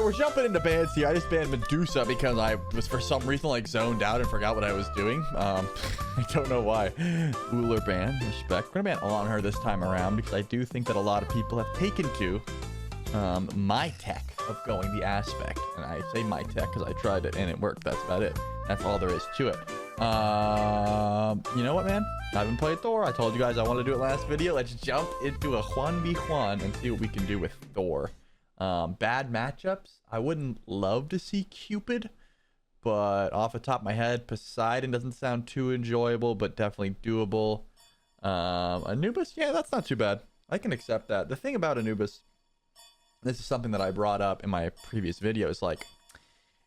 we're jumping into bans here. I just banned Medusa because I was for some reason like zoned out and forgot what I was doing. I don't know why. Uller ban, respect. We're gonna ban on her this time around because I do think that a lot of people have taken to my tech of going the aspect. And I say my tech because I tried it and it worked. That's about it. That's all there is to it. You know what, man? I haven't played Thor. I told you guys I wanted to do it last video. Let's jump into a 1v1 and see what we can do with Thor. Bad matchups. I wouldn't love to see Cupid, but off the top of my head, Poseidon doesn't sound too enjoyable, but definitely doable. Anubis, yeah, that's not too bad. I can accept that. The thing about Anubis, this is something that I brought up in my previous video, is like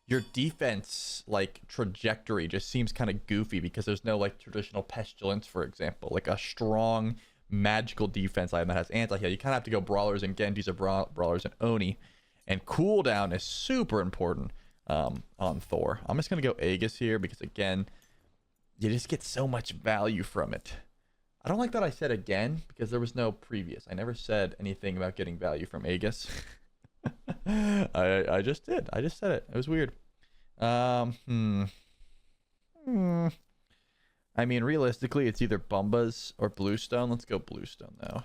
your defense like trajectory just seems kind of goofy because there's no like traditional pestilence, for example, like a strong magical defense item that has anti-heal. You kind of have to go brawlers and Genjis or brawlers and Oni, and cooldown is super important on Thor. I'm just gonna go Aegis here because again, you just get so much value from it. I don't like that I said again because there was no previous. I never said anything about getting value from Aegis. I just did. I just said it. It was weird. I mean, realistically, it's either Bumbas or Bluestone. Let's go Bluestone, though.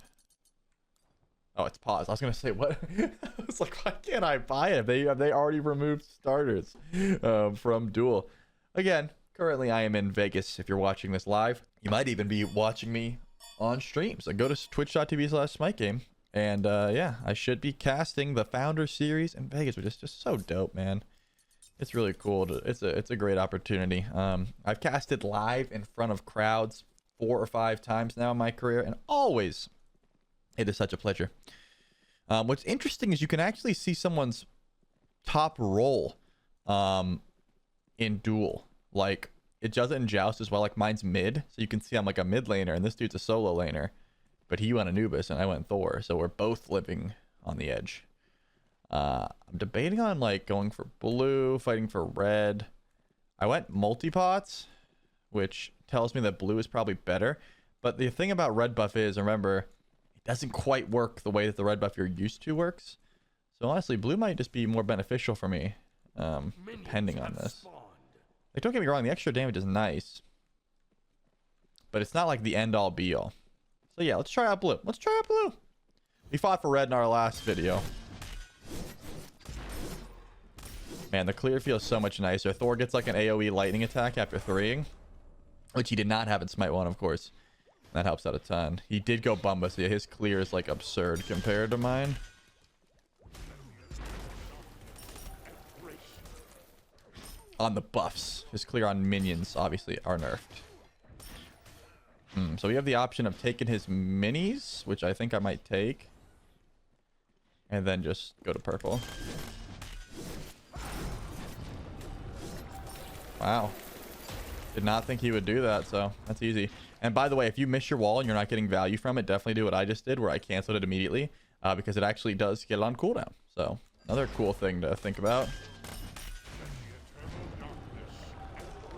Oh, it's paused. I was going to say, what? I was like, why can't I buy it? Have they already removed starters from Duel? Again, currently I am in Vegas. If you're watching this live, you might even be watching me on stream. So go to twitch.tv/SmiteGame. And yeah, I should be casting the Founder Series in Vegas, which is just so dope, man. It's really cool. It's a great opportunity. I've casted live in front of crowds 4 or 5 times now in my career, and always it is such a pleasure. What's interesting is you can actually see someone's top role in Duel. Like, it does it in Joust as well. Like, mine's mid, so you can see I'm like a mid laner, and this dude's a solo laner. But he went Anubis and I went Thor, so we're both living on the edge. I'm debating on like going for blue, fighting for red. I went multi-pots, which tells me that blue is probably better. But the thing about red buff is, remember, it doesn't quite work the way that the red buff you're used to works. So honestly, blue might just be more beneficial for me, depending on this. Like, don't get me wrong, the extra damage is nice, but it's not like the end-all be-all. So yeah, let's try out blue. Let's try out blue. We fought for red in our last video. Man, the clear feels so much nicer. Thor gets like an AoE lightning attack after 3ing, which he did not have in Smite 1, of course. That helps out a ton. He did go Bumba, so yeah, his clear is like absurd compared to mine. On the buffs, his clear on minions obviously are nerfed. So we have the option of taking his minis, which I think I might take, and then just go to purple. Wow. Did not think he would do that, so that's easy. And by the way, if you miss your wall and you're not getting value from it, definitely do what I just did, where I canceled it immediately, because it actually does get it on cooldown. So another cool thing to think about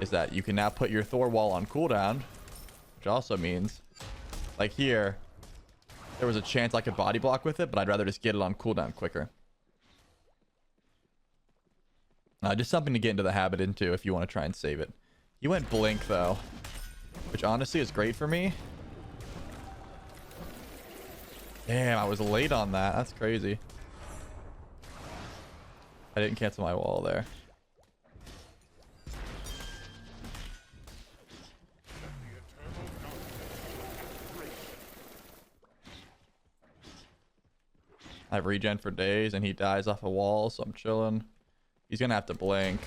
is that you can now put your Thor wall on cooldown, which also means, like here, there was a chance I could body block with it, but I'd rather just get it on cooldown quicker. Just something to get into the habit into if you want to try and save it. You went Blink, though, which honestly is great for me. Damn, I was late on that. That's crazy. I didn't cancel my wall there. I have regen for days and he dies off a wall, so I'm chilling. He's gonna have to blink.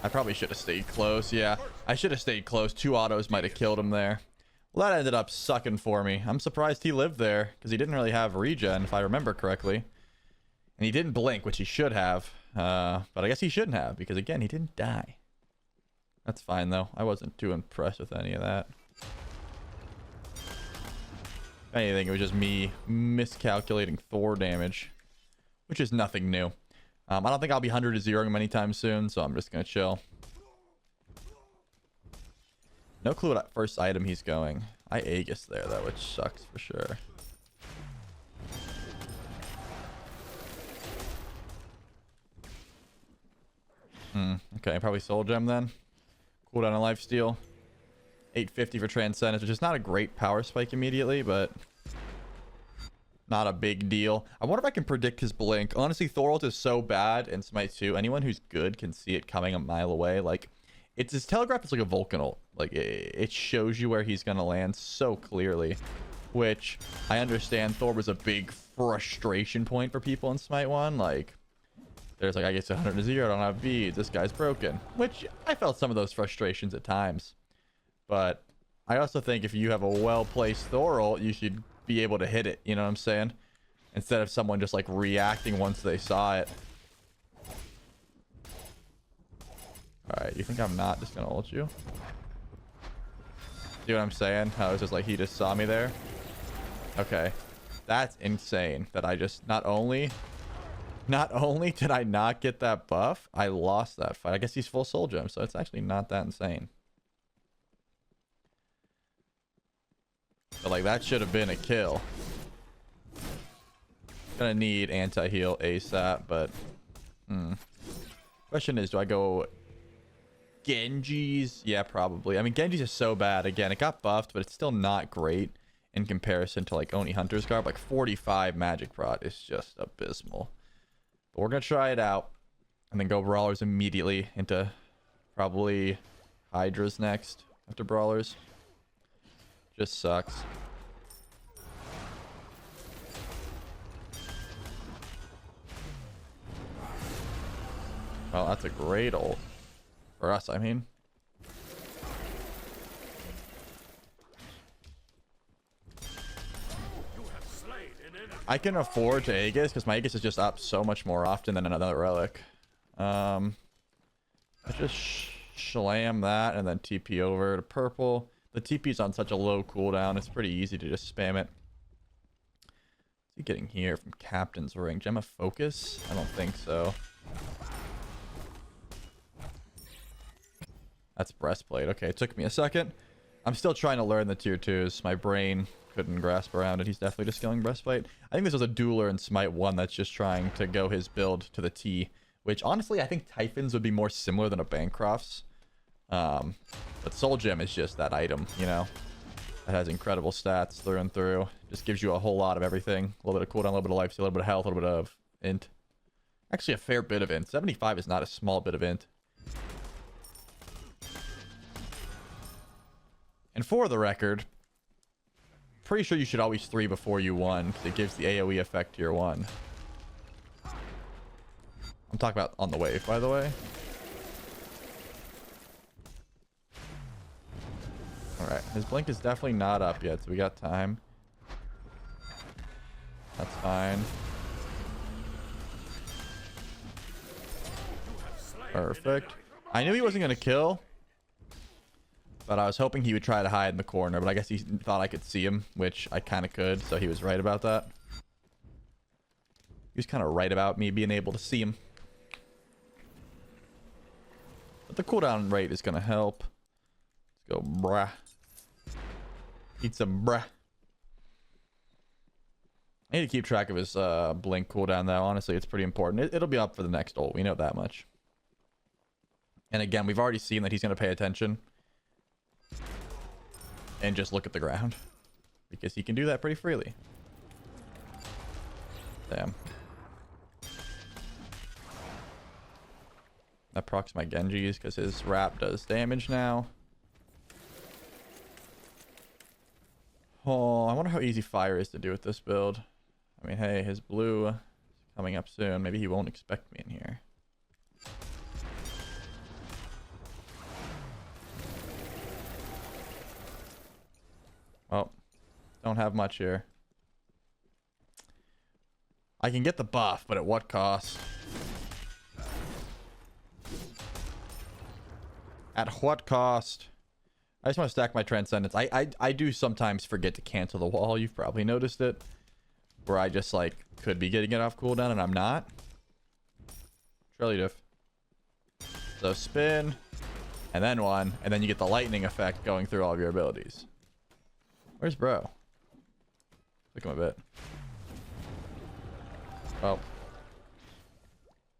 I probably should have stayed close. Yeah, I should have stayed close. 2 autos might have killed him there. Well, that ended up sucking for me. I'm surprised he lived there because he didn't really have regen, if I remember correctly. And he didn't blink, which he should have. But I guess he shouldn't have because, again, he didn't die. That's fine, though. I wasn't too impressed with any of that. If anything, it was just me miscalculating Thor damage, which is nothing new. I don't think I'll be 100 to 0 him anytime soon, so I'm just going to chill. No clue what first item he's going. I Aegis there, though, which sucks for sure. Okay, probably soul gem then. Cooldown on lifesteal. 850 for transcendence, which is not a great power spike immediately, but not a big deal. I wonder if I can predict his blink. Honestly, Thor ult is so bad in Smite 2. Anyone who's good can see it coming a mile away. Like, it's his telegraph is like a Vulcan ult. Like, it shows you where he's gonna land so clearly, which I understand Thor was a big frustration point for people in Smite 1. Like, there's like, I get to 100 to 0, I don't have beads, this guy's broken. Which, I felt some of those frustrations at times. But I also think if you have a well-placed Thor ult, you should be able to hit it, you know what I'm saying? Instead of someone just like reacting once they saw it. Alright, you think I'm not just gonna ult you? See what I'm saying? How it's just like he just saw me there? Okay. That's insane that I just not only did I not get that buff, I lost that fight. I guess he's full soul gem, so it's actually not that insane. But like that should have been a kill. Gonna need anti-heal ASAP, but question is, do I go Genji's? Yeah, probably. I mean, Genji's is so bad. Again, it got buffed, but it's still not great in comparison to like Oni Hunter's Garb. Like 45 magic prot is just abysmal. But we're gonna try it out and then go brawlers immediately into probably Hydra's next after brawlers. Just sucks. Well, that's a great ult. For us, I mean. I can afford to Aegis because my Aegis is just up so much more often than another relic. I just slam that and then TP over to purple. The TP's on such a low cooldown, it's pretty easy to just spam it. What's he getting here from Captain's Ring? Gem of Focus? I don't think so. That's Breastplate. Okay, it took me a second. I'm still trying to learn the tier 2s. My brain couldn't grasp around it. He's definitely just skilling Breastplate. I think this was a dueler in Smite 1 that's just trying to go his build to the T, which honestly I think Typhon's would be more similar than a Bancroft's. But Soul Gem is just that item, you know, that has incredible stats through and through. Just gives you a whole lot of everything. A little bit of cooldown, a little bit of life steal, a little bit of health, a little bit of int. Actually, a fair bit of int. 75 is not a small bit of int. And for the record, pretty sure you should always 3 before you 1 because it gives the AoE effect to your 1. I'm talking about on the wave, by the way. Alright, his blink is definitely not up yet, so we got time. That's fine. Perfect. I knew he wasn't going to kill, but I was hoping he would try to hide in the corner, but I guess he thought I could see him, which I kind of could, so he was right about that. He was kind of right about me being able to see him. But the cooldown rate is going to help. Let's go, bruh. Eat some bruh. I need to keep track of his blink cooldown, though. Honestly, it's pretty important. It'll be up for the next ult. We know that much. And again, we've already seen that he's going to pay attention. And just look at the ground. Because he can do that pretty freely. Damn. That procs my Genji's because his wrap does damage now. Oh, I wonder how easy fire is to do with this build. I mean, hey, his blue is coming up soon. Maybe he won't expect me in here. Well, don't have much here. I can get the buff, but at what cost? At what cost? I just want to stack my Transcendence. I do sometimes forget to cancel the wall. You've probably noticed it. Where I just, like, could be getting it off cooldown and I'm not. Surely diff. So spin. And then 1. And then you get the lightning effect going through all of your abilities. Where's bro? Look him a bit. Oh.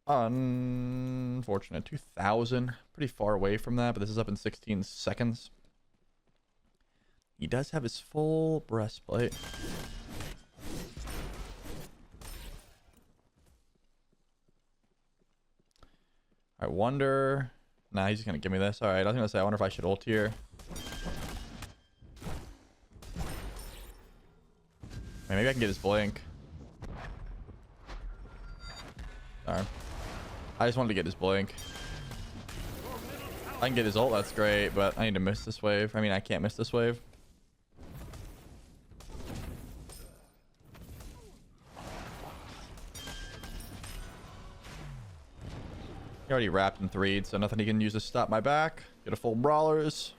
Unfortunate. 2,000. Pretty far away from that, but this is up in 16 seconds. He does have his full breastplate. I wonder... Nah, he's just going to give me this. Alright, I was going to say, I wonder if I should ult here. Maybe I can get his blink. Darn. I just wanted to get his blink. I can get his ult, that's great, but I need to miss this wave. I mean, I can't miss this wave. He already wrapped and 3'd, so nothing he can use to stop my back. Get a full brawlers.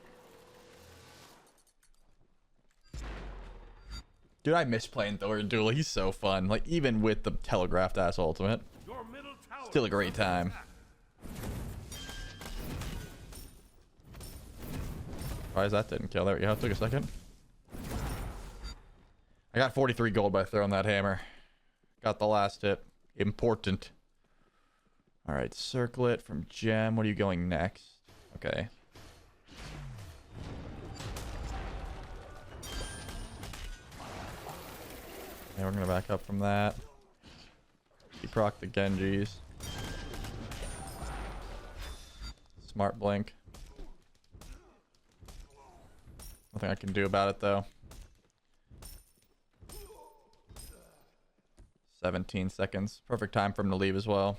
Dude, I miss playing Thor in Duel. He's so fun. Like, even with the telegraphed ass ultimate. Still a great time. Why is that didn't kill? There we go. Took a second. I got 43 gold by throwing that hammer. Got the last hit. Important. Alright, circlet from Gem. What are you going next? Okay. Yeah, we're gonna back up from that. He proc the Genjis. Smart blink. Nothing I can do about it though. 17 seconds. Perfect time for him to leave as well.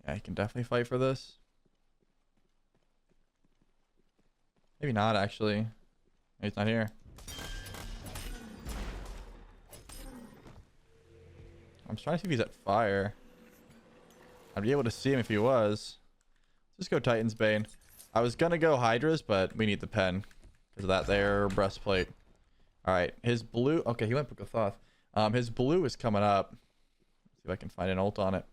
Yeah, he can definitely fight for this. Maybe not, actually. He's not here. I'm trying to see if he's at fire. I'd be able to see him if he was. Let's just go Titan's Bane. I was gonna go Hydra's, but we need the pen because of that there breastplate. Alright, his blue... Okay, he went Book of Thoth. His blue is coming up. Let's see if I can find an ult on it.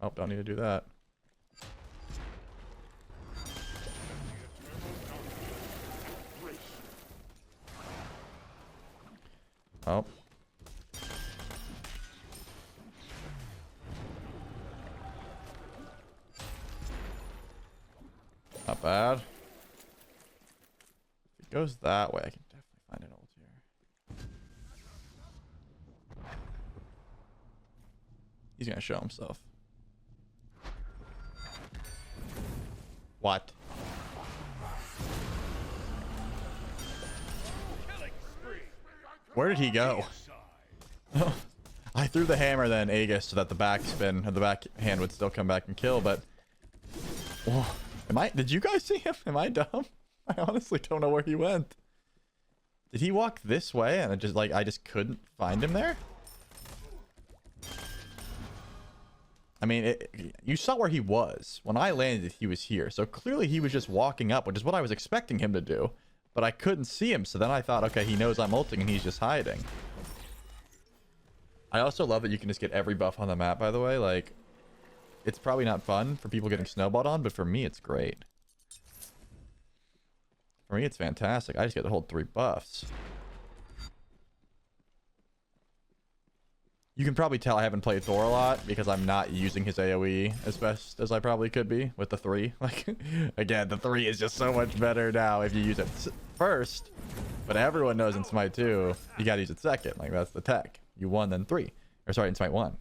Oh, don't need to do that. Oh. Not bad. If it goes that way, I can definitely find an ult here. He's gonna show himself. What? Where did he go? I threw the hammer then Aegis so that the backspin or the backhand would still come back and kill, but whoa. Did you guys see him? Am I dumb? I honestly don't know where he went. Did he walk this way and I just couldn't find him there? I mean, you saw where he was. When I landed, he was here. So clearly he was just walking up, which is what I was expecting him to do. But I couldn't see him, so then I thought, okay, he knows I'm ulting and he's just hiding. I also love that you can just get every buff on the map, by the way. Like, it's probably not fun for people getting snowballed on, but for me, it's great. For me, it's fantastic. I just get to hold 3 buffs. You can probably tell I haven't played Thor a lot because I'm not using his AoE as best as I probably could be with the 3. Like, again, the 3 is just so much better now if you use it first. But everyone knows in Smite 2, you gotta use it second. Like, that's the tech. You 1, then 3. Or sorry, in Smite 1.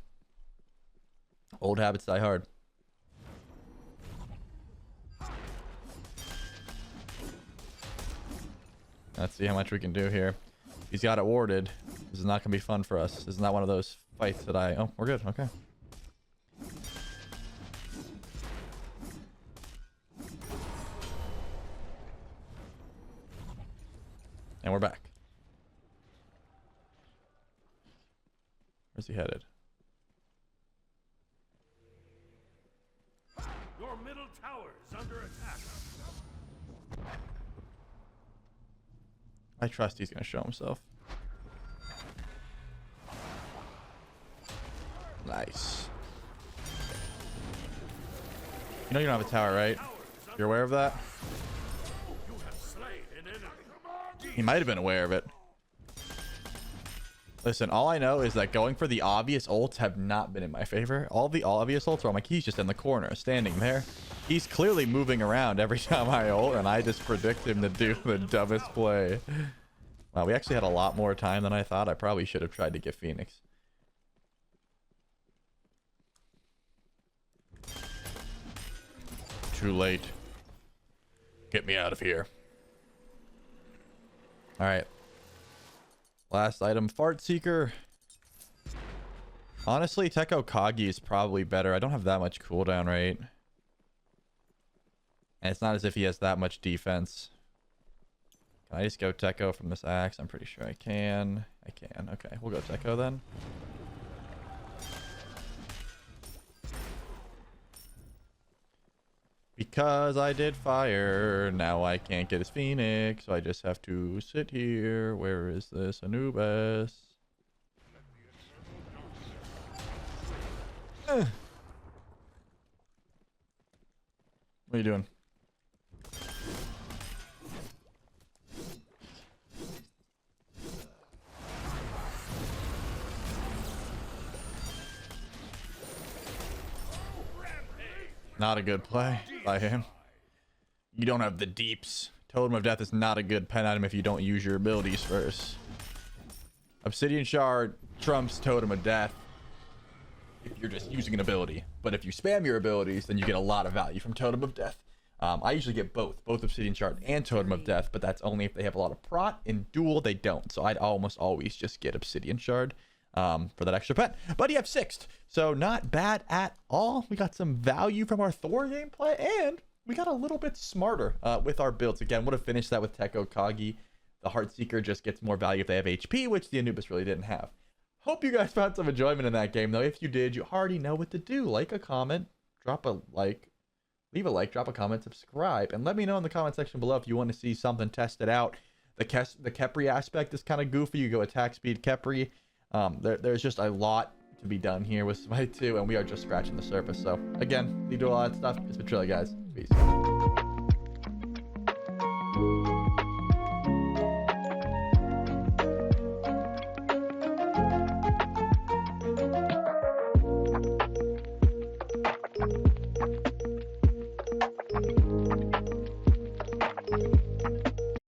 Old habits die hard. Let's see how much we can do here. He's got it warded. This is not going to be fun for us. This is not one of those fights that I... Oh, we're good. Okay. And we're back. Where's he headed? Your middle tower is under attack. I trust he's going to show himself. Nice. You know you don't have a tower, right? You're aware of that? You have slain an enemy. He might have been aware of it. Listen, all I know is that going for the obvious ults have not been in my favor. All the obvious ults are, I'm like, he's just in the corner, standing there. He's clearly moving around every time I ult, and I just predict him to do the dumbest play. Wow, we actually had a lot more time than I thought. I probably should have tried to get Phoenix. Too late. Get me out of here. All right. Last item, Fart Seeker. Honestly, Tekko Kagi is probably better. I don't have that much cooldown rate. And it's not as if he has that much defense. Can I just go Tekko from this axe? I'm pretty sure I can. I can. Okay, we'll go Tekko then. Because I did fire, now I can't get his Phoenix, so I just have to sit here. Where is this Anubis? What are you doing? Not a good play by him. You don't have the deeps. Totem of Death is not a good pen item if you don't use your abilities first. Obsidian Shard trumps Totem of Death if you're just using an ability. But if you spam your abilities, then you get a lot of value from Totem of Death. I usually get both Obsidian Shard and Totem of Death, but that's only if they have a lot of prot. In Duel, they don't. So I'd almost always just get Obsidian Shard. For that extra pet, but you have sixth, so not bad at all. We got some value from our Thor gameplay, and we got a little bit smarter with our builds. Again, would have finished that with Tekko Kagi. The Heartseeker just gets more value if they have HP, which the Anubis really didn't have. Hope you guys found some enjoyment in that game, though. If you did, you already know what to do. Like a comment, drop a like, leave a like, drop a comment, subscribe, and let me know in the comment section below if you want to see something tested out. The Khepri aspect is kind of goofy. You go attack speed Khepri. There's just a lot to be done here with Smite 2, and we are just scratching the surface. So again, we do all that stuff. It's been Trilly, guys. Peace.